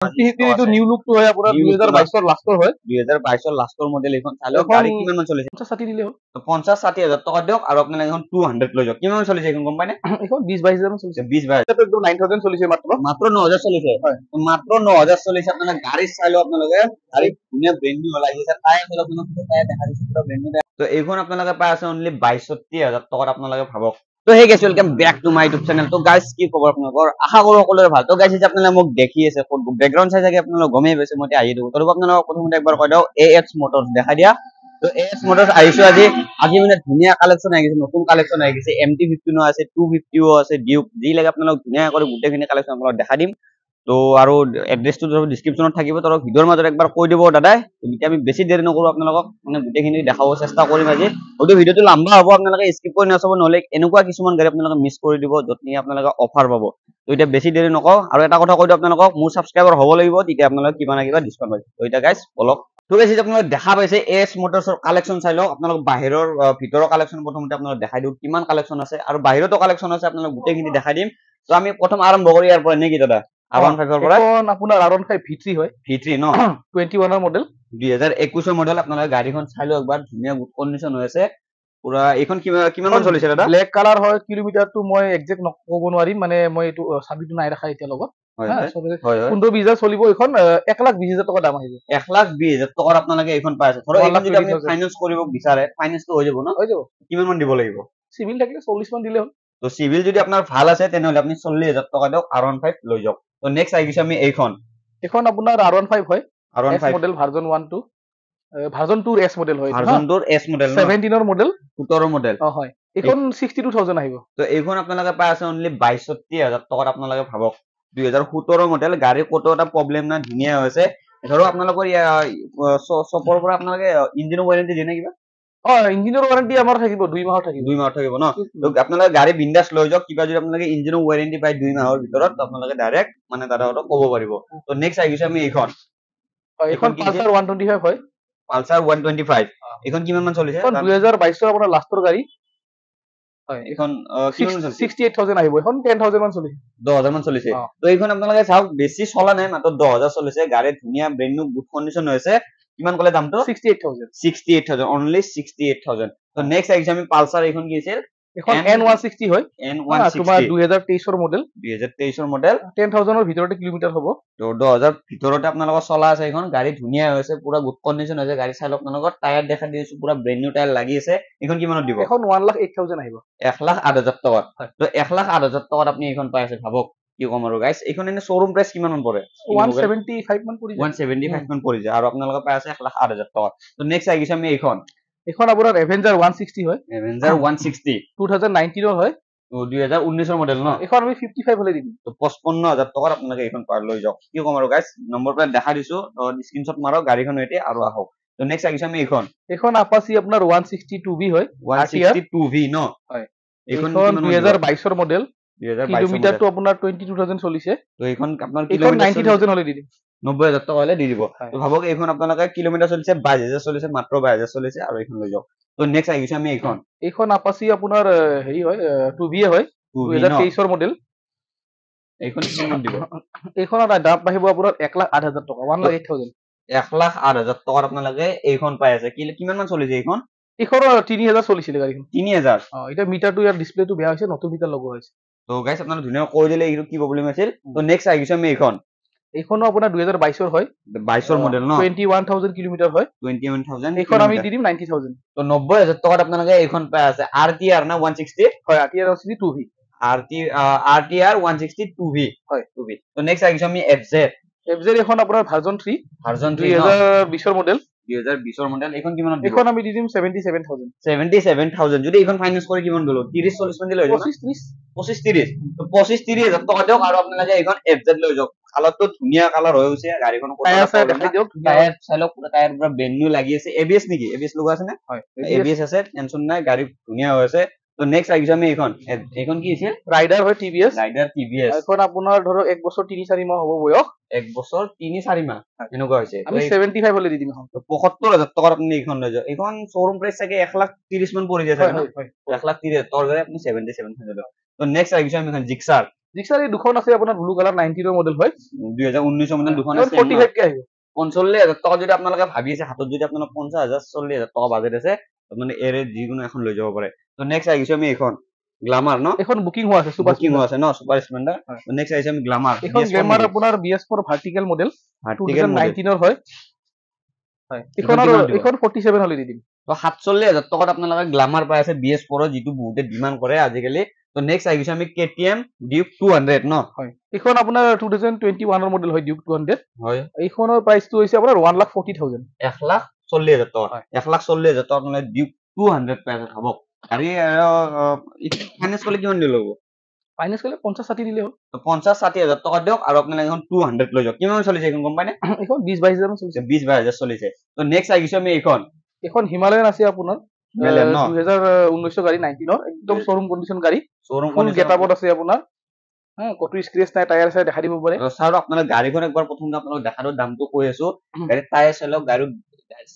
এইটো নিউ লুকটো হয় আপোনাৰ 2022 লাষ্টৰ হয় 2022 লাষ্টৰ মডেল এখন চালক গাড়ী কিমান মান চলিছে 50 দিলে হ'ল তো 50-60 হাজাৰ টকা দিয়ক আৰু আপোনালোকে এখন 200 লৈ যাওক কিমান চলিছে এখন গম পায়নে এখন 20-22 হাজাৰ মান চলিছে 20-22 এটা একদম 9000 চলিছে মাত্ৰ 9000 চলিছে মাত্ৰ 9000 চলিছে আপোনালোকে গাড়ী চাই লওক আপোনালোকে গাড়ী ধুনীয়া ব্ৰেণ্ড নিউ লাগিছে টায়াৰ চাই আপোনালোকে টায়াৰ দেখা দিছে পুৰা ব্ৰেণ্ড নিউ তো এইখন আপোনালোকে পাই আছে অনলি 22-30 হাজাৰ টকাত আপোনালোকে ভাবক তো hey guys welcome back to my YouTube channel তো গাইস কি খবৰ আপোনালোকৰ আশা কৰো সকলোৰে ভাল তো গাইস যে আপোনালোকে মোক দেখি আছে ব্যাকগ্ৰাউণ্ড চাই থাকে আপোনালোকে গমেই পাইছে মই আহি দিও তো আপোনালোকক প্ৰথমতে একবাৰ কৈ দিও AX মোটৰছ দেখা দিয়া তো AX মোটৰছ আহিছো আজি মানে ধুনীয়া কালেকচন আহি গৈছে নতুন কালেকচন আহি গৈছে MT15 আছে 250 আছে ডিউক যি লাগে আপোনালোক ধুনীয়া কৰি গোটেইখিনি কালেকচন আপোনালোক দেখা দিম তো আৰু এড্ৰেছটো ডেসক্ৰিপচনত থাকিব তো ভিডিওৰ মাজত একবাৰ কৈ দিব দাদাই তেতিয়া আমি বেছি দেৰি নকৰো আপোনালোকক মানে গোটেইখিনি দেখাব চেষ্টা কৰিম আজি হয়তো ভিডিওটো লম্বা হ'ব আপোনালোকে স্কিপ কৰি নাচাব নহলে এনেকুৱা কিছুমান গাড়ী আপোনালোকে মিছ কৰি দিব যত নি আপোনালোকে অফাৰ পাব তো এটা বেছি দেৰি নকওঁ আৰু এটা কথা কৈ দিও আপোনালোকক মোৰ সাবস্ক্ৰাইবাৰ হ'ব লাগিব তেতিয়া আপোনালোকে কিবা না কিবা ডিসকাউন্ট পাব তো এটা গাইস বলক তো গাইস আপোনালোকে দেখা পাইছে AX মোটৰছৰ কালেকচন চাই লওক আপোনালোক বাহিৰৰ ভিতৰৰ কালেকচন প্ৰথমতে আপোনালোক দেখাই দিও কিমান কালেকচন আছে আৰু বাহিৰতো কালেকচন আছে আপোনালোক গোটেইখিনি দেখাই দিম তো আমি প্ৰথম আৰম্ভ কৰো ইয়াৰ পৰা নেকি দাদা R15 ৰ পৰা এখন আপোনাৰ R15 V3 হয় V3 ন 21 ৰ মডেল 2021 ৰ মডেল আপোনালোকে গাড়ীখন চাই লওক একবাৰ ধুনীয়া গুড কন্ডিশন হৈ আছে পুৰা এখন কিমান মান চলিছে দাদা ব্ল্যাক কালাৰ হয় কিলোমিটাৰটো মই এক্সাক্ট নকব নোৱাৰিম মানে মই এইটো সাবিটো নাই ৰাখা এতিয়া লগত হয় 15-20 চলিব এখন 1,20,000 টকা দাম আহিব 1,20,000 টকাৰ আপোনালোকে এখন পাই আছে ধৰক এখন যদি আপুনি ফাইনান্স কৰিব বিচাৰে ফাইনান্সটো হৈ যাব ন হৈ যাব কিমান মান দিব লাগিব সিভিল থাকিলে 40 মান দিলে হ'ল তো সিভিল যদি আপোনাৰ ভাল আছে তেনেহলে আপুনি 40,000 টকা দিয়ক R15 লৈ যাওক তো নেক্সট আহিছে আমি এইখন আপোনাৰ R15 হয় R15 model version 1 2 version 2 S model হয় ভাৰ্জন 2 S মডেল 17 ৰ মডেল 17 ৰ মডেল হয় এখন 62000 আহিব তো এইখন আপোনালোকে পাই আছে অনলি 22-30,000 টকাত আপোনালোকে ভাবক 2017 ৰ মডেল গাড়ী কত এটা প্ৰবলেম না ধুনীয়া হৈছে ধৰক আপোনালোকৰ সপৰ পৰা আপোনালোকে ইঞ্জিন ওয়াৰেন্টি দিয়ে নে কিবা ইঞ্জিনৰ ওয়াৰেন্টি আমাৰ থাকিব 2 মাহৰ থাকিব 2 মাহৰ থাকিব ন তো আপোনালোকে গাড়ী বিন্দাস লৈ যাওক কিবা যদি আপোনালোকে ইঞ্জিনৰ ওয়াৰেন্টি পায় 2 মাহৰ ভিতৰত আপোনালোকে ডাইৰেক্ট মানে দাদাহঁতক ক'ব পাৰিব তো নেক্সট আহিছে আমি এইখন পালসাৰ 125 হয় পালসাৰ 125 এখন কিমান মান চলিছে এখন 2022 ৰ আপোনাৰ লাষ্টৰ গাড়ী হয় এখন কিমান মান চলিছে 68000 আহিব এখন 10000 মান চলিছে 10000 মান চলিছে তো এইখন আপোনালোকে চাওক বেছি চলা নাই মাত্ৰ 10000 চলিছে গাড়ী ধুনীয়া ব্ৰেণ্ড নিউ গুড কন্ডিশন হৈছে কিমান কলে দামটো 68000 অনলি 68000 তো নেক্সট আহিছে আমি পালসাৰ এখন কি আছিল এখন N160 হয় N160 তোমাৰ 2023 ৰ মডেল 2023 ৰ মডেল 10000 ৰ ভিতৰতে কিলোমিটাৰ হ'ব তো 10000 ভিতৰতে আপোনালোকৰ চলা আছে এখন গাড়ী ধুনীয়া হৈছে পুৰা গুড কন্ডিশন হৈছে গাড়ী চাই লওক আপোনালোকৰ টায়াৰ দেখা দিছো পুৰা ব্ৰেণ্ড নিউ টায়াৰ লাগি আছে এখন কিমানত দিব এখন 1,08,000 আহিব 1,08,000 টকা তো 1,08,000 টকাত আপুনি এখন পাই আছে ভাবক কি কম আৰু গাইস এখন এনে শোৰুম প্ৰাইস কিমান মান পৰে 175 মান পৰি যায় 175 মান পৰি যায় আৰু আপোনালোকে পাই আছে 1,08,000 টকা তো নেক্সট আহিছে আমি এইখন আপোনাৰ এভেঞ্জাৰ 160 হয় এভেঞ্জাৰ 160 2019 ৰ হয় 2019 ৰ মডেল ন এখন আমি 55 হলে দিম তো 55000 টকাত আপোনালোকে এইখন পাৰ লৈ যাওক কি কম আৰু গাইস নম্বৰ প্লেট দেখা দিছো তো স্ক্ৰিনশ্বট মাৰক গাড়ীখন এতে আৰু আহক তো নেক্সট আহিছে আমি এইখন আপাচি আপোনাৰ 162V হয় 162V ন হয় এইখন 2022 ৰ মডেল 2022 কিলোমিটাৰটো আপোনাৰ 22000 চলিছে তো এইখন আপোনাৰ কিলোমিটাৰ 90000 হলে দি দিম 90000 টকা হলে দি দিব তো ভাবক এইখন আপোনালোকে কিলোমিটাৰ চলিছে 22000 চলিছে মাত্ৰ 22000 চলিছে আৰু এইখন লৈ যাওক তো নেক্সট আহিছে আমি এইখন আপাচি আপোনাৰ হেৰি হয় 2V হয় 2023 ৰ মডেল এইখন কিমান দিব এইখনৰ দাম আহিব আপোনাৰ 1,08,000 টকা 1,08,000 1,08,000 টকাত আপোনালোকে এইখন পাই আছে কিমান মান চলিছে এইখন 3000 চলিছিল গাড়ীখন 3000 এটা মিটাৰটো ইয়াৰ ডিসপ্লেটো বেয়া হৈছে নতুন মিটাৰ লগোৱা হৈছে তো গাইস আপোনালোকে ধুনীয়া কৈ দিলে এইটো কি প্ৰবলেম আছিল তো নেক্সট আহিছে আমি এইখনো আপোনাৰ 2022 ৰ হয় 22 ৰ মডেল ন 21000 কিলোমিটাৰ হয় 21000 এইখন আমি দি দিম 90000 তো 90000 টকাত আপোনালোকে এইখন পাই আছে RTR না 160 হয় RTR 2V RTR 160 2V হয় 2V তো নেক্সট আহিছে আমি FZ এখন আপোনাৰ ভাৰ্জন 3 2020 ৰ মডেল 2020 ৰ মডেল এখন কিমানত দিব এখন আমি দি দিম 77000 যদি এখন ফাইনান্স কৰি কিমান দিলো 30-40 মান দিলে হৈ যাব 25-30 তো 25-30000 টকা দিয়ক আৰু আপোনালোকে এখন FZ লৈ যাওক কালাৰটো ধুনীয়া কালাৰ হৈ গৈছে গাড়ীখন টায়াৰ চাইলক পুৰা টায়াৰ পুৰা ব্ৰেণ্ড নিউ লাগি আছে ABS নেকি ABS লগোৱা আছে নে হয় ABS আছে টেনচন নাই গাড়ী ধুনীয়া হৈ আছে তো নেক্সট আহিছে আমি এইখন কি আছিল ৰাইডাৰ হয় TVS এখন আপোনাৰ ধৰক 1 বছৰ 3-4 মাহ হ'ব বয়স 1 বছৰ 3-4 মাহ এনেকুৱা হৈছে আমি 75 হলে দি দিম এখন 75000 টকাত আপুনি এইখন লৈ যাওক এইখন শোরুম প্রাইস থাকে 1,30,000 মান পৰি যায় থাকে 1,30,000 টকাৰ গাড়ী আপুনি 77 লৈ যাওক তো নেক্সট আহিছে আমি এখন জিক্সাৰ জিক্সাৰ এই দুখন আছে আপোনাৰ ব্লু কালাৰ 19 মডেল হয় 2019 মডেল দুখন আছে 45 কে আহিব 45,000 টকা যদি আপোনালোকে ভাবি আছে হাতত যদি আপোনালোক 50,000 40,000 টকা বাজেট আছে মানে এৰে যিকোনো এখন লৈ যাব পাৰে তো নেক্সট আহিছো আমি এখন গ্লামাৰ ন এখন বুকিং হোৱা আছে সুপাৰ বুকিং আছে ন সুপাৰ স্প্লেন্ডাৰ তো নেক্সট আহিছো আমি গ্লামাৰ এখন গ্লামাৰ আপোনাৰ BS4 ভাৰ্টিকেল মডেল 2019 হয় হয় এখন 47 হলি দি দিম তো 47,000 টকাত আপোনালোকে গ্লামাৰ পাই আছে BS4 যিটো বহুতে ডিমান্ড কৰে আজিকালি তো নেক্সট আহিছো আমি KTM Duke 200 ন হয় এখন আপোনাৰ 2021 ৰ মডেল হয় Duke 200 হয় এইখনৰ প্ৰাইসটো হৈছে আপোনাৰ 1,40,000 1,40,000 টকা 1,40,000 টকা আপোনালোকে Duke 200 পাই আছে খাব গাড়ী ফাইনেন্স কৰিলে কিমান দিলে হ'ব ফাইনেন্স কৰিলে 50-60 দিলে হ'ল তো 50-60,000 টকা দিয়ক আৰু আপোনালোকে এখন 200 লৈ যাওক কিমান চলিছে এখন গম পায়নে এখন 20-22,000 মান চলিছে 20-22,000 চলিছে তো নেক্সট আহিছো আমি এখন হিমালয়ান আছে আপোনাৰ হিমালয়ান ন 2019 গাড়ী 19 ৰ একদম শোৰুম কন্ডিশন গাড়ী শোৰুম ফুল গেটআপত আছে আপোনাৰ হ্যাঁ কত স্ক্ৰেচ নাই টায়াৰ আছে দেখা দিব পাৰে স্যাৰ আপনাৰা গাড়ীখন একবাৰ প্ৰথমতে আপনাৰা দেখানোৰ দামটো কৈ আছো গাড়ী টায়াৰ চালক গাড়ী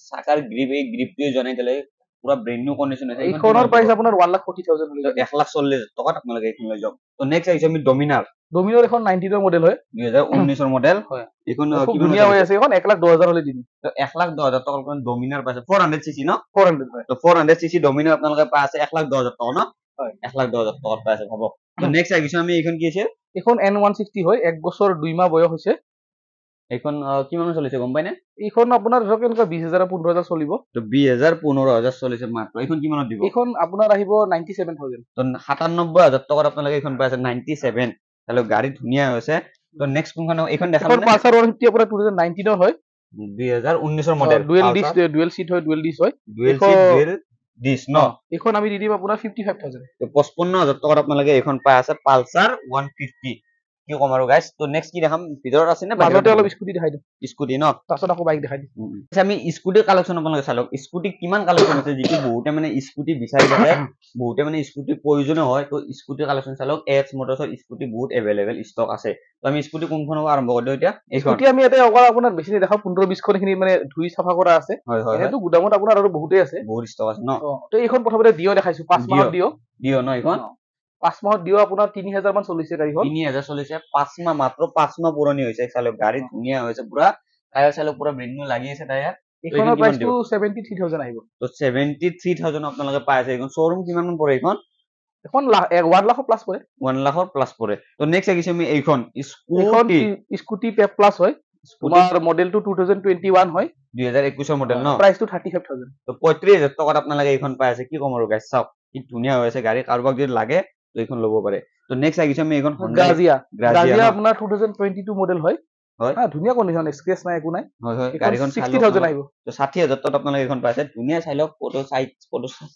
চাকাৰ গ্ৰিপটো জনাই দিলে পুৰা ব্ৰ্যান্ড নিউ কন্ডিশন আছে এইখনৰ প্ৰাইস আপোনাৰ 1,40,000 হলে 1,40,000 টকাত আপোনালোকে এইখন লৈ যাওক তো নেক্সট আহিছে আমি ডমিনাৰ এখন 19 ৰ মডেল হয় 2019 ৰ মডেল হয় এইখন কি ধুনীয়া হৈ আছে এখন 1,10,000 হলে দিম তো 1,10,000 টকাৰ পৰা ডমিনাৰ পাইছে 400 সিসি ন 400 হয় তো 400 সিসি ডমিনাৰ আপোনালোকে পাই আছে 1,10,000 টকা ন হয় 1,10,000 টকাত পাইছে ভাবক তো নেক্সট আহিছে আমি এইখন কি আছে এখন N160 হয় 1 বছৰ 2 মাহ বয়স হৈছে এইখন কিমান চলিছে গম পাইনে এইখন আপোনাৰ ধৰক এনেকুৱা 20,000 15,000 চলিব তো 20,000 15,000 চলিছে মাত্ৰ এইখন কিমানত দিব এইখন আপোনাৰ আহিব 97,000 তো 97,000 টকাত আপোনালোকে এইখন পাইছে 97 তাহলে গাড়ী ধুনীয়া হৈছে তো নেক্সট কোনখন এইখন দেখাম এখন পালসাৰ 150 আপোনাৰ 2019 ৰ হয় 2019 ৰ মডেল ডুৱেল সিট হয় ডুৱেল ডিস হয় ডুৱেল সিট ডুৱেল ডিস ন এইখন আমি দি দিম আপোনাৰ 55,000 তো 55,000 টকাত আপোনালোকে এইখন পাই আছে পালসাৰ 150 কি কম আৰু গাইস তো নেক্সট কি দেখাম ভিতৰত আছে নে বাজতে অলপ স্কুটি দেখাই দিম স্কুটি ন তাৰছত আকৌ বাইক দেখাই দিম আমি স্কুটিৰ কালেকচন আপোনালোকে চালক স্কুটি কিমান কালেকচন আছে যিটো বহুতে মানে স্কুটি বিচাৰি থাকে বহুতে মানে স্কুটিৰ প্ৰয়োজন হয় তো স্কুটিৰ কালেকচন চালক এক্স মোটৰছৰ স্কুটি বহুত এভেইলেবল ষ্টক আছে তো আমি স্কুটি কোনখন আৰম্ভ কৰি দিও এতিয়া স্কুটি আমি ইয়াতে অকল আপোনাৰ বেছি দেখাও 15-20 খন খিনি মানে ধুই সাফা কৰা আছে এটো গুদামত আপোনাৰ আৰু বহুতে আছে বহুত ষ্টক আছে ন তো এইখন প্ৰথমতে দিও দেখাইছো 5 মাহত দিও ন এইখন 5 মাহত দিও আপোনাৰ 3,000 মান চলিছে গাড়ীখন 3,000 চলিছে 5 মাহ মাত্ৰ 5 মাহ পুৰণি হৈছে চালক গাড়ী ধুনীয়া হৈছে পুৰা টায়াৰ চালক পুৰা ব্ৰেণ্ড নিউ লাগি আছে টায়াৰ এইখনৰ প্ৰাইসটো 73,000 আহিব তো 73,000 আপোনালোকে পাই আছে এইখন শোৰুম কিমান মান পৰে এইখন এখন 1 লাখ প্লাস পৰে 1 লাখৰ প্লাস পৰে তো নেক্সট আহিছে আমি এইখন স্কুটি পেপ প্লাস হয় তোমাৰ মডেলটো 2021 হয় 2021 মডেল ন প্ৰাইসটো 35,000 তো 35,000 টকাত আপোনালোকে এইখন পাই আছে কি কম আৰু গাইস চাওক কি ধুনীয়া হৈ আছে গাড়ী কাৰোবাক যদি লাগে তো এইখন ল'ব পাৰে তো নেক্সট আহিছে আমি এইখন গ্ৰাজিয়া আপোনাৰ 2022 মডেল হয় হয় ধুনীয়া কন্ডিশন স্ক্ৰেচ নাই একো নাই হয় হয় গাড়ীখন 60,000 আহিব তো 60,000 টকাত আপোনালোকে এইখন পাইছে ধুনীয়া চাই লওক ফটো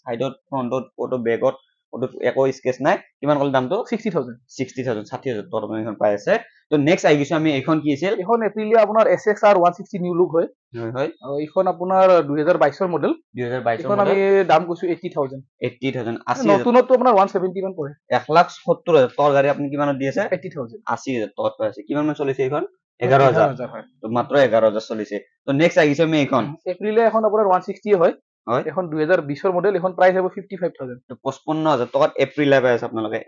সাইডত ফ্ৰন্টত ফটো বেকত ফটো একো স্কেচ নাই কিমান কল দামটো 60,000 60,000 টকাত আপোনালোকে এইখন পাই আছে তো নেক্সট আহিছে আমি এইখন কি আছিল এইখন এপ্ৰিলিয়া আপোনাৰ SXR 160 নিউ লুক হয় হয় হয় এইখন আপোনাৰ 2022 ৰ মডেল 2022 এইখন আমি দাম কৈছো 80,000 80,000 নতুনতো আপোনাৰ 170 মান পৰে 1,70,000 টকাৰ গাড়ী আপুনি কিমানত দি আছে 80,000 80,000 টকাত পাই আছে কিমান মান চলিছে এইখন 11,000 হয় তো মাত্ৰ 11,000 চলিছে তো নেক্সট আহিছে আমি এইখন এপ্ৰিলিয়া এখন আপোনাৰ 160 হয় হয় এখন 2020 ৰ মডেল এখন প্ৰাইস হ'ব 55,000 তো 55,000 টকাত এপ্ৰিলিয়া পাই আছে আপোনালোকে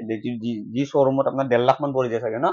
যি শোৰুমত আপোনাৰ 1.5 লাখ মান পৰি যায় চাগে ন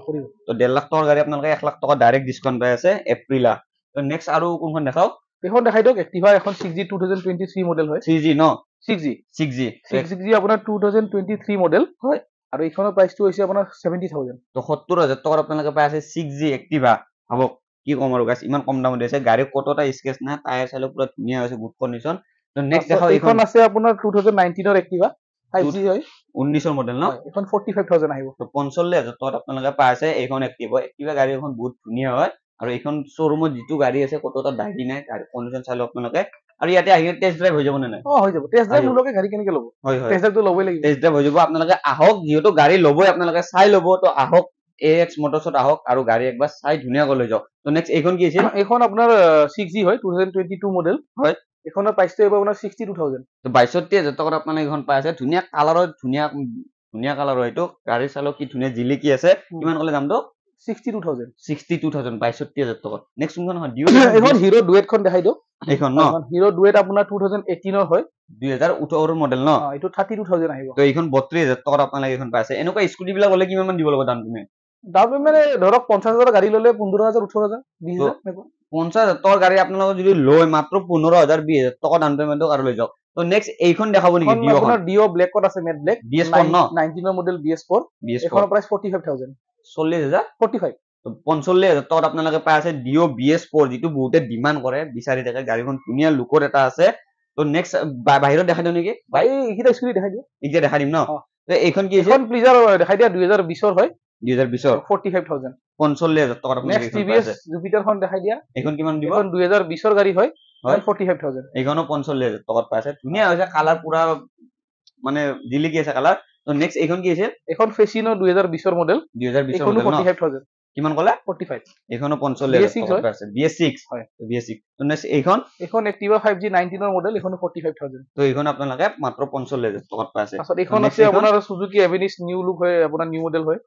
পৰিব তো 1.5 লাখ টকাৰ গাড়ী আপোনালোকে 1 লাখ টকা ডাইৰেক্ট ডিসকাউন্ট পাই আছে এপ্ৰিলা তো নেক্সট আৰু কোনখন দেখাও এখন দেখাই দিওক এক্টিভা এখন 6G 2023 মডেল হয় 3G ন 6G আপোনাৰ 2023 মডেল হয় আৰু এইখনৰ প্ৰাইসটো হৈছে আপোনাৰ 70,000 তো 70,000 টকাত আপোনালোকে পাই আছে 6G এক্টিভা হ'ব কি কম আৰু গাইস ইমান কম দামত দিছে গাড়ী কতটা স্কেচ না টায়াৰ চাইলো পুৰা ধুনীয়া হৈছে গুড কন্ডিশন তো নেক্সট দেখাও এইখন আছে আপোনাৰ 2019 ৰ এক্টিভা 5G হয় 19 ৰ মডেল ন এখন 45,000 আহিব তো 45,000 টকাত আপোনালোকে পাই আছে এইখন এক্টিভা গাড়ী এখন বহুত ধুনীয়া হয় আৰু এইখন শোৰুমত যিটো গাড়ী আছে কতটা দাগি নাই গাড়ী কন্ডিশন চাইলো আপোনালোকে আৰু ইয়াতে আহি টেস্ট ড্ৰাইভ হৈ যাব নে নাই হৈ যাব টেস্ট ড্ৰাইভ লোকে গাড়ী কেনেকৈ ল'ব হয় হয় টেস্ট ড্ৰাইভটো ল'বই লাগিব টেস্ট ড্ৰাইভ হৈ যাব আপোনালোকে আহক যেহেতু গাড়ী ল'বই আপোনালোকে চাই ল'ব তো আহক AX মোটৰছত আহক আৰু গাড়ী একবাৰ চাই ধুনীয়াকৈ লৈ যাওক তো নেক্সট এইখন কি আছিল এইখন আপোনাৰ 6G হয় 2022 মডেল হয় এখনৰ প্ৰাইসটো হ'ব আপোনাৰ 62,000 তো 62,000 টকাত আপোনালোকে এইখন পাই আছে ধুনীয়া কালাৰৰ ধুনীয়া কালাৰ হয় এইটো গাড়ী চালক কি ধুনীয়া জিলিকি আছে কিমান ক'লে দামটো 62,000 62,000 62,000 টকা নেক্সট কোনখন হয় ডিও এখন হিৰো ডুৱেট খন দেখাই দিও এইখন ন হিৰো ডুৱেট আপোনাৰ 2018 ৰ হয় 2018 মডেল ন এইটো 32,000 আহিব তো এইখন 32,000 টকা আপোনালোকে এইখন পাইছে এনেকুৱা স্কুটি বিলাক হলে কিমান মান দিব লাগিব দাম তুমি দাম মানে ধৰক 50,000 গাড়ী ললে 15,000 18,000 20,000 এনেকুৱা 50,000 টকাৰ গাড়ী আপোনালোকে যদি লয় মাত্ৰ 15,000 20,000 টকা ডাউন পেমেন্ট আৰু লৈ যাওক তো নেক্সট এইখন দেখাব নেকি ডিও খন আপোনাৰ ডিও ব্লেক কত আছে মেট ব্লেক BS4 ন 19 ৰ মডেল BS4 এখনৰ প্ৰাইস 45,000 40,000 45 তো 45,000 টকাত আপোনালোকে পাই আছে ডিও BS4 যিটো বহুতে ডিমান্ড কৰে বিচাৰি থাকে গাড়ীখন ধুনীয়া লুকৰ এটা আছে তো নেক্সট বাহিৰত দেখাই দিও নেকি ভাই এইটা স্কুটি দেখাই দিও এতিয়া দেখাই দিম ন তো এইখন কি আছে এখন প্লিজাৰ দেখাই দিয়া 2020 ৰ হয় 2020 ৰ 45,000 45,000 টকাত আপোনালোকে নেক্সট টিভিএস জুপিটাৰ খন দেখাই দিয়া এইখন কিমান দিব এখন 2020 ৰ গাড়ী হয় 45,000 এইখনো 45,000 টকাত পাইছে ধুনীয়া হৈছে কালাৰ পুৰা মানে জিলিকি আছে কালাৰ তো নেক্সট এইখন কি আছে এখন ফেচিনো 2020 ৰ মডেল 2020 ৰ এখনো মডেল ন 45,000 কিমান কলা 45 এইখনো 45,000 টকাত পাইছে BS6 হয় BS6 তো নেক্সট এইখন Activa 5G 19 ৰ মডেল এখনো 45,000 তো এইখন আপোনালোকে মাত্ৰ 45,000 টকাত পাইছে আসলে এখন আছে আপোনাৰ সুজুকি এভিনিস নিউ লুক হয় আপোনাৰ নিউ মডেল হয়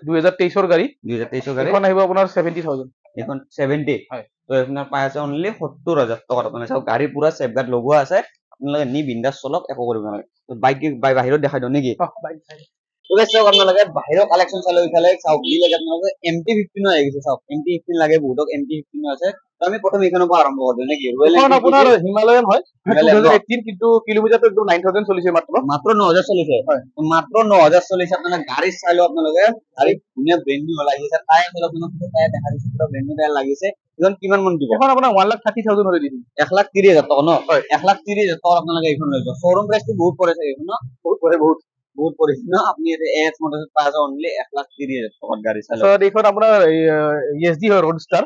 2023 ৰ গাড়ী 2023 ৰ গাড়ী এখন আহিব আপোনাৰ 70,000 এখন 70 হয় তো আপোনাৰ পাই আছে অনলি 70,000 টকাত আপোনালোকে চাওক গাড়ী পুৰা সেফগাৰ্ড লগোৱা আছে আপোনালোকে নি বিন্দাস চলক একো কৰিব নালাগে তো বাইক বাহিৰত দেখাই দিও নেকি তো গাইস চাওক আপোনালোকে বাহিৰৰ কালেকচন চালে ইফালে চাওক কি লাগে আপোনালোকে MT15 আহি গৈছে চাওক MT15 লাগে বহুতক MT15 আছে তো আমি প্ৰথম এইখনৰ পৰা আৰম্ভ কৰি দিও নেকি এখন আপোনাৰ হিমালয়ান হয় 2018 কিন্তু কিলোমিটাৰটো একদম 9,000 চলিছে মাত্ৰ 9,000 চলিছে মাত্ৰ 9,000 চলিছে আপোনালোকে গাড়ী চাই লও আপোনালোকে গাড়ী ধুনীয়া ব্ৰেণ্ড নিউ লাগিছে টায়াৰ হল আপোনালোকে টায়াৰ দেখা দিছে পুৰা ব্ৰেণ্ড নিউ টায়াৰ লাগিছে এখন কিমান মান দিব এখন আপোনাৰ 1,30,000 হলে দিম 1,30,000 টকা ন 1,30,000 টকা আপোনালোকে এইখন লৈ যাওক শোৰুম প্ৰাইসটো বহুত পৰে আছে এইখন ন বহুত পৰিছে ন আপনি এস মডেল পাই আছে অনলি 1,30,000 টকাত গাড়ী চাই লও এইখন আপোনাৰ ESD হয় ৰোডস্টাৰ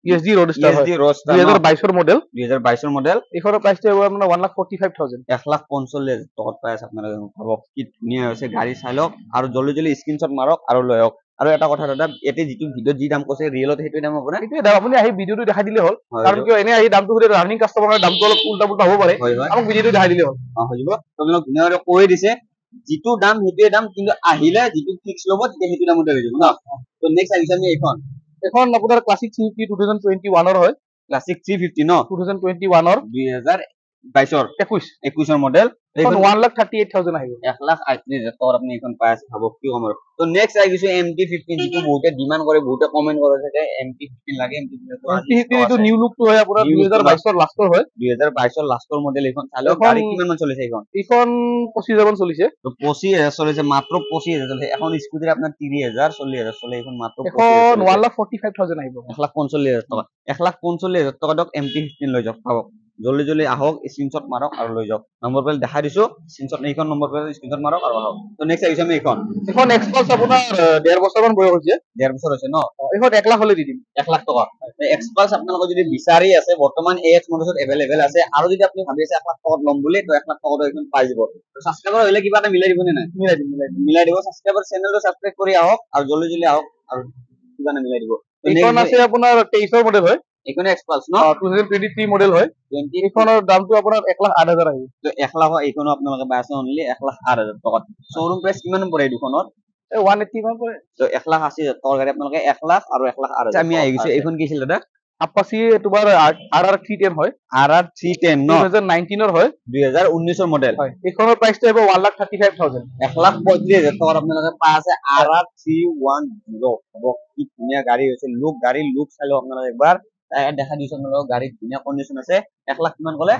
ESD ৰোডস্টাৰ ESD ৰোডস্টাৰ 2022 ৰ মডেল 2022 ৰ মডেল এইখনৰ প্ৰাইসটো হ'ব আপোনাৰ 1,45,000 1,45,000 টকাত পাই আছে আপোনালোকে ভাবক কি ধুনীয়া হৈছে গাড়ী চাই লওক আৰু জলদি জলদি স্ক্ৰিনশ্বট মাৰক আৰু লৈ আহক আৰু এটা কথা দাদা এতে যিটো ভিডিঅ যি দাম কৈছে ৰিয়েলত সেইটো দাম হ'ব না এইটো দাম আপুনি আহি ভিডিঅটো দেখাই দিলে হ'ল কাৰণ কিয় এনে আহি দামটো সুধে ৰানিং কাস্টমাৰৰ দামটো অলপ উল্টা পুল্টা হ'ব পাৰে আমাক ভিডিঅটো দেখাই দিলে হ'ল হৈ যাব আপোনালোক ধুনীয়াকৈ কৈ দিছে যিটো দাম সেইটোৱে দাম কিন্তু আহিলে যিটো ফিক্স ল'ব তেতিয়া সেইটো দামতে হৈ যাব ন তো নেক্সট আহিছে আমি এখন আপোনাৰ ক্লাছিক 350 2021 ৰ হয় ক্লাছিক 350 ন 2021 ৰ 2021 ৰ মডেল এখন 1,38,000 আহিব 1,38,000 টকাত আপনি এখন পাই আছে ভাবক কি কম তো নেক্সট আহি গৈছে MT15 যিটো বহুতে ডিমান্ড কৰে বহুতে কমেন্ট কৰে থাকে MT15 লাগে MT15 এইটো নিউ লুকটো হয় আপোনাৰ 2022 ৰ লাষ্টৰ হয় 2022 ৰ লাষ্টৰ মডেল এখন চালো গাড়ী কিমান মান চলিছে এখন 25,000 মান চলিছে তো 25,000 চলিছে মাত্ৰ 25,000 চলিছে এখন স্কুটিৰ আপোনাৰ 30,000 40,000 চলে এখন মাত্ৰ এখন 1,45,000 আহিব 1,45,000 টকা 1,45,000 টকা দক MT15 লৈ যাওক ভাবক জলদি জলদি আহক স্ক্রিনশট মারক আর লৈ যাওক নম্বৰ প্লেট দেখাই দিছো স্ক্ৰিনশট এইখন নম্বৰ প্লেট স্ক্ৰিনশট মাৰক আৰ আহক তো নেক্সট আহিছে আমি এখন এক্সপালস আপোনাৰ 1.5 বছৰ মান বয়স হৈছে 1.5 বছৰ হৈছে ন এখন 1 লাখ হলে দি দিম 1 লাখ টকা এক্সপালস আপোনালোক যদি বিচাৰি আছে বৰ্তমান AX মডেলত अवेलेबल আছে আৰু যদি আপুনি ভাবি আছে 1 লাখ টকাত লম বুলি তো 1 লাখ টকাত এখন পাই যাব তো সাবস্ক্রাইবার হলে কিবা এটা মিলাই দিব নে নাই মিলাই দিব সাবস্ক্রাইবার চ্যানেলটো সাবস্ক্রাইব কৰি আহক আৰু জলদি জলদি আহক আৰু কিবা না মিলাই দিব এইখন আছে আপোনাৰ 23 ৰ মডেল হয় এইখন এক্সপালস ন 2023 মডেল হয় 20 এইখনৰ দামটো আপোনাৰ 1,08,000 আহিব তো 1 লাখ এইখনো আপোনালোকে পাই আছে অনলি 1,08,000 টকাত শোরুম প্রাইস কিমান পৰে এই দুখনৰ 180 মান পৰে তো 1,80,000 টকাৰ গাড়ী আপোনালোকে 1 লাখ আৰু 1,08,000 আমি আহি গৈছো এইখন কি ছিল দাদা আপাচি তোমাৰ RR310 হয় RR310 ন 2019 ৰ হয় 2019 ৰ মডেল হয় এইখনৰ প্ৰাইসটো হ'ব 1,35,000 1,35,000 টকাত আপোনালোকে পাই আছে RR310 হ'ব কি ধুনীয়া গাড়ী হৈছে গাড়ী লুক চাইলো আপোনালোকে একবাৰ দেখা দিছো আপোনালোক গাড়ী ধুনীয়া কন্ডিশন আছে 1 লাখ কিমান ক'লে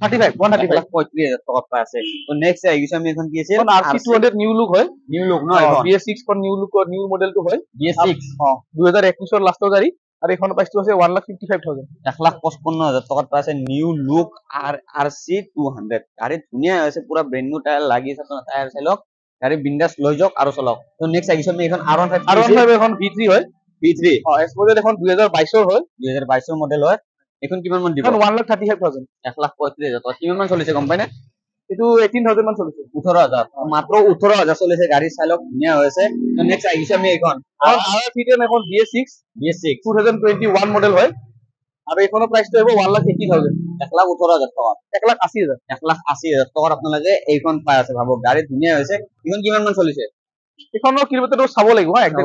35,000 টকাত পাই আছে তো নেক্সট আহি গৈছে আমি এখন কি আছে RC200 নিউ লুক হয় নিউ লুক ন এখন BS6 খন নিউ লুকৰ নিউ মডেলটো হয় BS6 2021 ৰ লাষ্টৰ গাড়ী আৰু এইখন প্ৰাইসটো আছে 1,55,000 1,55,000 টকাত পাই আছে নিউ লুক RC200 গাড়ী ধুনীয়া আছে পুৰা ব্ৰেণ্ড নিউ টায়াৰ লাগি আছে টায়াৰ চাইলক গাড়ী বিন্দাস লৈ যাওক আৰু চলাওক তো নেক্সট আহিছে আমি এখন R15 এখন V3 হয় V3 এস মডেল এখন 2022 ৰ হয় 2022 ৰ মডেল হয় এখন কিমান মান দিব এখন 1,35,000 1,35,000 টকা কিমান মান চলিছে গম পাই না এটো 18,000 মান চলিছে 18,000 মাত্ৰ 18,000 চলিছে গাড়ী চাইলক ধুনীয়া হৈছে তো নেক্সট আহিছে আমি এখন RR310 এখন BS6 2021 মডেল হয় আৰু এইখনৰ প্ৰাইসটো হ'ব 1,80,000 1,18,000 টকা 1,80,000 1,80,000 টকাত আপোনালোকে এইখন পাই আছে ভাবক গাড়ী ধুনীয়া হৈছে ইখন কিমান মান চলিছে এইখনৰ কিলোমিটাৰটো চাব লাগিব একদম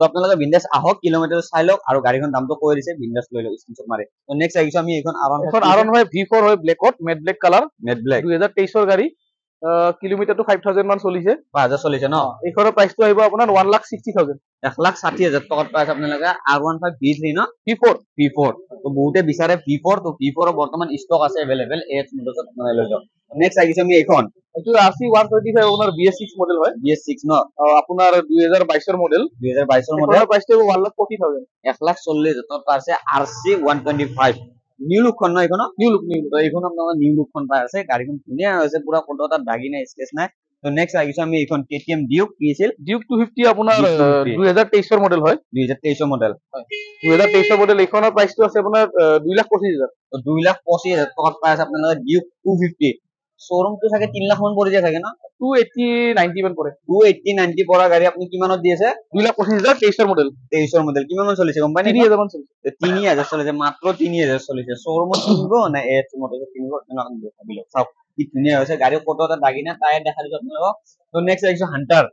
তো আপোনালোকে বিন্দাছ আহক, কিলোমিটাৰ চাই লওক আৰু গাড়ীখন দামটো কৈ দিছে, বিন্দাছ লৈ লওক, স্ক্ৰিনশ্বট মাৰি। তো নেক্সট আহিছো আমি এইখন R15 V4 হয়, ব্লেকত, matte black colour, matte black 2023 গাড়ী, কিলোমিটাৰটো 5000 মান চলিছে। 5000 চলিছে ন? এইখনৰ প্ৰাইচটো আহিব আপোনাৰ 1,60,000, 1,60,000 টকাত পাইছে আপোনালোকে R15 V3 ন? V4। তো বহুতে বিচাৰে V4, তো V4 বৰ্তমান ষ্টক আছে এভেইলেবল, AX মডেলত আপোনালোকে লৈ যাওক। নেক্সট আহিছো আমি এইখন, এইটো RC 125 আপোনাৰ BS6 মডেল হয়, BS6 ন? আপোনাৰ 2022 মডেল, 2022 মডেল, এইখনৰ প্ৰাইচটো 1,40,000, 1,40,000 টকাত পাইছে RC 125 নিউ লুকখন ন? এইখন নিউ লুক। তো এইখন আপোনালোকে নিউ লুকখন পাই আছে, গাড়ীখন ধুনীয়া হৈছে, পুৰা কোনো এটা দাগি নাই, স্কেচ নাই। তো নেক্সট আহিছো আমি এইখন KTM ডিউক, কি আছিল? ডিউক 250 আপোনাৰ Duke 250 2023 মডেল হয়, 2023 মডেল, 2023 মডেল। এইখনৰ প্ৰাইচটো আছে আপোনাৰ 2,25,000, তো 2,25,000 টকাত পাই আছে আপোনালোকে ডিউক 250। শ্বৰুমটো চাগে 3 লাখ মান পৰি যায় থাকে ন? 280-90 মান পৰে। 280-90 পৰা গাড়ী আপুনি কিমানত দি আছে? 2,25,000, 23 মডেল, 23 মডেল। কিমান মান চলিছে গম পাই নে? 3,000 মান চলিছে। 3,000 চলিছে, মাত্ৰ 3,000 চলিছে। শ্বৰুমত কিনিব না AX মডেলত কিনিব, ভাবি লওক। চাওক কি ধুনীয়া হৈছে, গাড়ী ক'তো এটা দাগি নাই, টায়াৰ দেখা দিছো আপোনালোকক। তো নেক্সট আহিছো হান্টাৰ,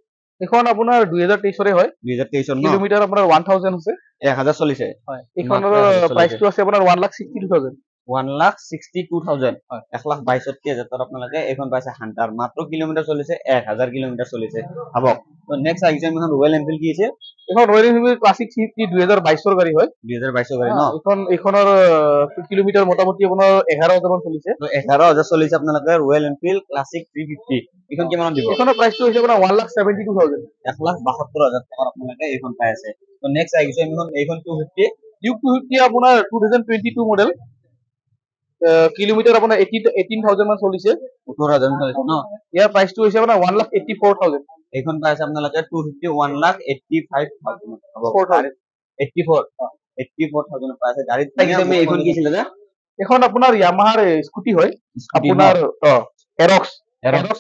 এইখন আপোনাৰ 2023 হয়, 2023 ন? কিলোমিটাৰ আপোনাৰ 1000 হৈছে। 1000 চলিছে। হয়, এইখনৰ মাত্ৰ 1000 চলিছে। প্ৰাইচটো আছে আপোনাৰ 1,62,000, 1,62,000, হয়। 1,62,000 আপোনালোকে এইখন পাইছে হান্টাৰ, মাত্ৰ কিলোমিটাৰ চলিছে, 1000 কিলোমিটাৰ চলিছে, ভাবক। তো নেক্সট আহিছে আমি ৰয়েল এনফিল্ড, কি আছে? এইখন ৰয়েল এনফিল্ড ক্লাছিক 350 2022 গাড়ী হয়, 2022 গাড়ী ন? এইখনৰ কিলোমিটাৰ মোটামুটি আপোনাৰ 11,000 মান চলিছে। তো 11,000 চলিছে আপোনালোকে ৰয়েল এনফিল্ড ক্লাছিক 350। এইখন কিমানত দিব? এইখনৰ প্ৰাইচটো হৈছে আপোনাৰ 1,72,000, 1,72,000 টকাত আপোনালোকে এইখন পাই আছে। তো নেক্সট আহিছে আমি এইখন 250, ডিউক 250 আপোনাৰ 2022 মডেল, কিলোমিটাৰ আপোনাৰ 18,000 মান চলিছে। 18,000 চলিছে ন? ইয়াৰ প্ৰাইচটো হৈছে আপোনাৰ 1,84,000, এইখন পাইছে আপোনালোকে 250, 1,85,000 হ'ব। 4,000। 84,000 পাইছে গাড়ীত। আমি এইখন কি ছিল যে? এখন আপোনাৰ ইয়ামাহাৰ স্কুটি হয়, আপোনাৰ এৰক্স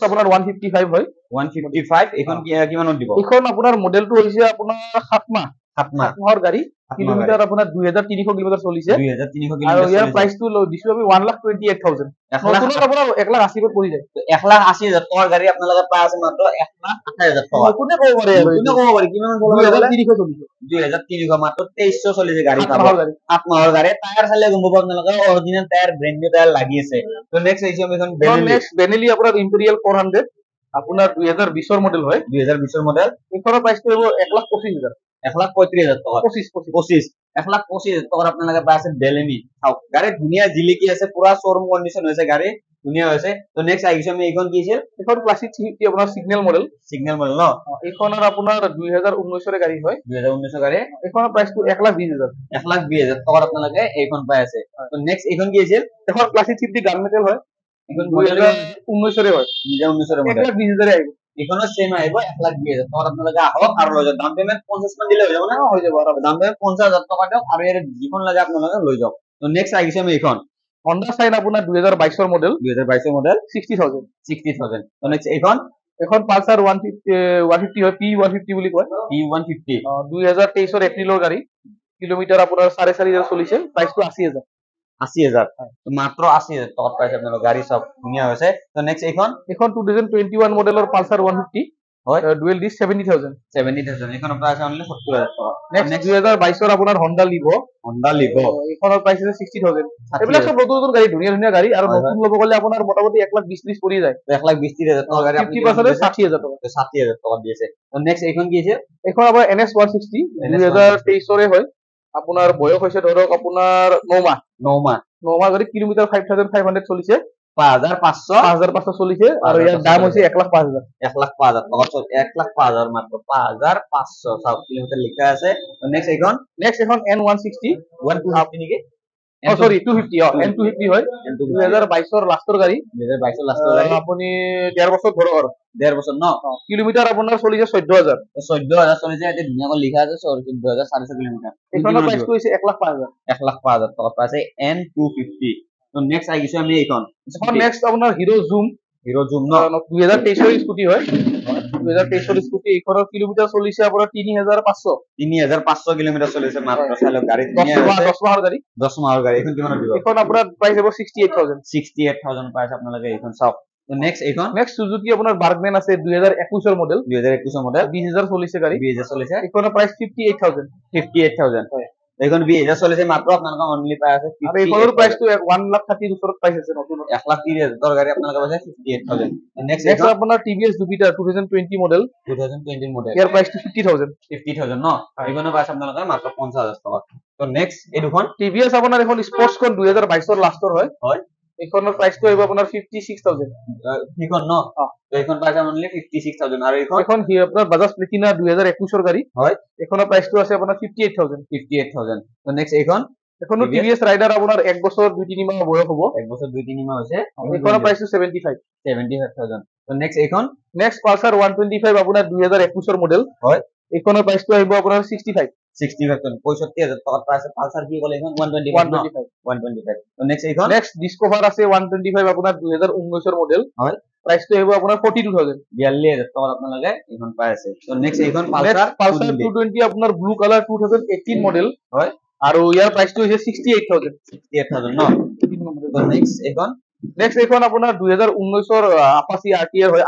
আপোনাৰ 155 হয়, 155। এইখন কিমানত দিব? এইখন আপোনাৰ মডেলটো হৈছে আপোনাৰ 7 মাহৰ গাড়ী, কিলোমিটাৰ আপোনাৰ 2,300 কিলোমিটাৰ চলিছে। 2,300 আৰু কিলোমিটাৰ ইয়াৰ চলিছে। প্ৰাইচটো দিছো আমি 1,28,000, নতুনত আপোনাৰ 1,80,000 পৰি যায়। 1,80,000 টকাৰ গাড়ী আপোনালোকে পাই আছে মাত্ৰ 1,28,000 টকা। কোনে ক'ব পাৰে আৰু কোনে ক'ব পাৰি কিমান চলিছে? 2,300 চলিছে, 2,300, মাত্ৰ 2300 চলিছে গাড়ী। 7 মাহৰ গাড়ী। 7 মাহৰ গাড়ী। টায়াৰ চালে গম পাব আপোনালোকে original tyre, brand new tyre লাগি আছে। তো নেক্সট আহিছে আমি এখন নেক্সট বেনেলি আপোনাৰ ইম্পেৰিয়েল 400, আপোনাৰ 2020 মডেল হয়, 2020 মডেল। এইখনৰ প্ৰাইচটো হ'ব 1,25,000, 1,35,000 টকা। 25,000 1,25,000 টকাত আপোনালোকে পাই আছে বেলেনি। চাওক গাড়ী ধুনীয়া জিলিকি আছে, পুৰা শ্বৰুম কণ্ডিশ্যন হৈছে, গাড়ী ধুনীয়া হৈছে। তো নেক্সট আহিছো আমি এইখন কি আছিল? এইখন ক্লাছিক 350 আপোনাৰ সিগনেল মডেল, ন? এইখনৰ আপোনাৰ 2019 গাড়ী হয়, 2019 গাড়ী। এইখনৰ প্ৰাইচটো 1,20,000, 1,20,000 টকাত আপোনালোকে এইখন পাই আছে। তো নেক্সট এইখন কি আছিল? এখন ক্লাছিক 50 গান মেটেল হয়, এইখন 2019 হয়, 2019 মডেল। 1,20,000 আহিব, এইখনো সেম আহিব 1,20,000 টকাত আপোনালোকে আহক আৰু লৈ যাওক। ডাউন পেমেণ্ট 50 মান দিলে হৈ যাব না? হৈ যাব আৰামত। ডাউন পেমেণ্ট 50,000 টকা দিয়ক আৰু ইয়াৰ যিখন লাগে আপোনালোকে লৈ যাওক। তো নেক্সট আহিছে আমি এইখন হন্ডা সাইন আপোনাৰ 2022 মডেল, 2022 মডেল, 60,000। 60,000। তো নেক্সট এইখন এখন পালসাৰ 150 হয়, P150 বুলি কয়, P150, 2023 এপ্ৰিলৰ গাড়ী, কিলোমিটাৰ আপোনাৰ 4,500 চলিছে, প্ৰাইচটো 80,000। 80,000, তো মাত্ৰ 80,000 টকাত পাইছে আপোনালোকে গাড়ী। সব ধুনীয়া হৈছে। তো নেক্সট এইখন 2021 মডেলৰ পালসাৰ 150 হয়, ডুৱেল ডিস্ক 70,000। 70,000। এইখনৰ প্ৰাইচ অনলি 70,000 টকা। নেক্সট 2022 আপোনাৰ হন্ডা লিভো, হন্ডা লিভো, এইখনৰ প্ৰাইচ আছে 60,000। এইবিলাক সব নতুন নতুন গাড়ী, ধুনীয়া ধুনীয়া গাড়ী, আৰু নতুন ল'ব গ'লে আপোনাৰ মোটামুটি 1,20,000 পৰি যায়। 1,20,000 টকা গাড়ী আপুনি 50% 60,000 টকা। 60,000 টকা দি আছে। তো নেক্সট এইখন কি আছে? এইখন আপোনাৰ NS 160 2023 হয়, আপোনাৰ বয়স হৈছে ধৰক আপোনাৰ 9 মাহ। 9 মাহ গাড়ী, কিলোমিটাৰ 5,500 চলিছে, 5,500 চলিছে, আৰু ইয়াৰ দাম হৈছে 1,05,000। 1,05,000 টকা। 1,05,000 মাত্ৰ, 5,500 চাওক কিলোমিটাৰ লিখা আছে। তো নেক্সট এইখন N160 150 নেকি? সৰি 250, N250 হয়, 2022 লাষ্টৰ গাড়ী, 2022 লাষ্টৰ গাড়ী। আপুনি 1.5 বছৰ ধৰক আৰু 1.5 বছৰ ন? কিলোমিটাৰ আপোনাৰ চলিছে 14,000। 14,000 চলিছে, এতিয়া ধুনীয়াকৈ লিখা আছে 14,400 কিলোমিটাৰ। এইখনৰ প্ৰাইচটো হৈছে 1,05,000। 1,05,000 টকা পাইছে N250। তো নেক্সট আহিছো আমি এইখন নেক্সট আপোনাৰ হিৰো জুম ন? 2023 স্কুটি হয়, 2023 স্কুটি। এইখনৰ কিলোমিটাৰ চলিছে আপোনাৰ 3,500। 3,500 কিলোমিটাৰ চলিছে মাত্ৰ। চাই লওক গাড়ী ধুনীয়া হৈছে। 10 মাহৰ গাড়ী। 10 মাহৰ গাড়ী। এইখন কিমানত দিব? এইখন আপোনাৰ প্ৰাইচ হ'ব 68,000। 68,000 পাইছে আপোনালোকে এইখন। চাওক তো নেক্সট এইখন নেক্সট সুজুকি আপোনাৰ বাৰ্গমেন আছে 2021 মডেল 2021 মডেল 20000 চলিছে গাড়ী 20000 চলিছে এইখনৰ প্ৰাইচ 58000 58000 হয় এইখন 20000 চলিছে মাত্ৰ আপোনালোকে অনলি পাই আছে আৰু এইখনৰ প্ৰাইচটো 1,30,000 ওচৰত প্ৰাইচ আছে নতুন 1,30,000 গাড়ী আপোনালোকে পাইছে 58000 নেক্সট নেক্সট আপোনাৰ টিভিএছ জুপিটাৰ 2020 মডেল 2020 মডেল ইয়াৰ প্ৰাইচটো 50000 50000 ন এইখনৰ পাইছে আপোনালোকে মাত্ৰ 50000 টকা তো নেক্সট এই দুখন টিভিএছ আপোনাৰ এখন স্পৰ্টছখন 2022 ৰ লাষ্টৰ হয় হয় এইখনৰ প্ৰাইচটো আহিব আপোনাৰ 56000 সেইখন ন তো এইখন পাইছে অনলি 56000 আৰু এইখন এখন হি আপোনাৰ বাজাজ প্লেটিনা 2021 ৰ গাড়ী হয় এইখনৰ প্ৰাইচটো আছে আপোনাৰ 58000 তো নেক্সট এইখন এখনো টিভিএছ ৰাইডাৰ আপোনাৰ 1 বছৰ 2-3 মাহ বয়স হ'ব 1 বছৰ 2-3 মাহ হৈছে এইখনৰ প্ৰাইচটো 75000 তো নেক্সট এইখন নেক্সট পালসাৰ 125 আপোনাৰ 2021 ৰ মডেল হয় এইখনৰ প্ৰাইচটো আহিব আপোনাৰ 65 65000 টকা পাইছে পালসাৰ কি ক'লে এইখন 125 তো নেক্সট এইখন নেক্সট ডিসকভাৰ আছে 125 আপোনাৰ 2019 ৰ মডেল হয় প্ৰাইচটো আহিব আপোনাৰ 42000 42000 টকা আপোনালোকে এইখন পাই আছে তো নেক্সট এইখন পালসাৰ পালসাৰ 220 আপোনাৰ ব্লু কালাৰ 2018 মডেল হয় আৰু ইয়াৰ প্ৰাইচটো হৈছে 68000 ন তো নেক্সট এইখন আপোনাৰ 2019 ৰ আপাচি আৰটিআৰ হয়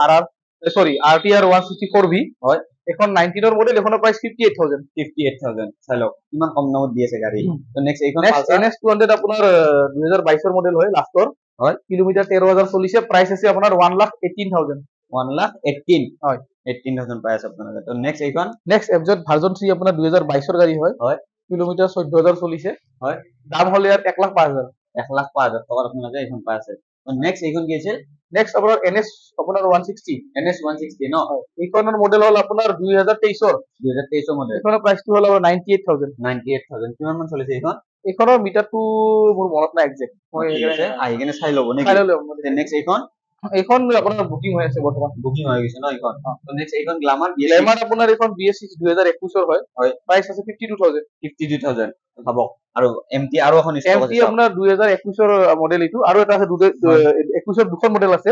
আৰটিআৰ 164V হয় এখন 19 ৰ মডেল এখনৰ প্ৰাইচ 58000 চাই লওক কিমান কম দামত দি আছে গাড়ী তো নেক্সট এইখন NS 200 আপোনাৰ 2022 ৰ মডেল হয় লাষ্টৰ হয় কিলোমিটাৰ 13000 চলিছে প্ৰাইচ আছে আপোনাৰ 1,18,000 1,18,000 হয় 18000 পাই আছে আপোনালোকে তো নেক্সট এইখন নেক্সট এফজেড ভাৰ্জন 3 আপোনাৰ 2022 ৰ গাড়ী হয় হয় কিলোমিটাৰ 14000 চলিছে হয় দাম হলে ইয়াৰ 1,05,000 1,05,000 টকা আপোনালোকে এইখন পাই আছে তো নেক্সট এইখন কি আছিল নেক্সট আপোনাৰ NS আপোনাৰ 160 NS 160 ন এইখনৰ মডেল হ'ল আপোনাৰ 2023 মডেল এইখনৰ প্ৰাইচটো হ'ল 98000 কিমান মান চলিছে এইখন এইখনৰ মিটাৰটো মোৰ মনত নাই একজেক্ট মই আহি কেনে চাই ল'ব নেকি নেক্সট এইখন এইখন আপোনাৰ বুকিং হৈ আছে বৰ্তমান বুকিং হৈ গৈছে ন এইখন তো নেক্সট এইখন গ্লামাৰ আপোনাৰ এইখন BS6 2021 ৰ হয় প্ৰাইচ আছে 52000 পাব আৰু MT আৰু এখন ষ্টক আছে আপোনাৰ 2021 ৰ মডেল এইটো আৰু এটা আছে 21 ৰ দুখন মডেল আছে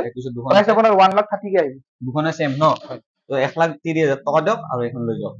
প্ৰাইচ আপোনাৰ 1,30,000 কে আহিব দুখনে সেম ন তো 1,30,000 টকা দিয়ক আৰু এখন লৈ যাওক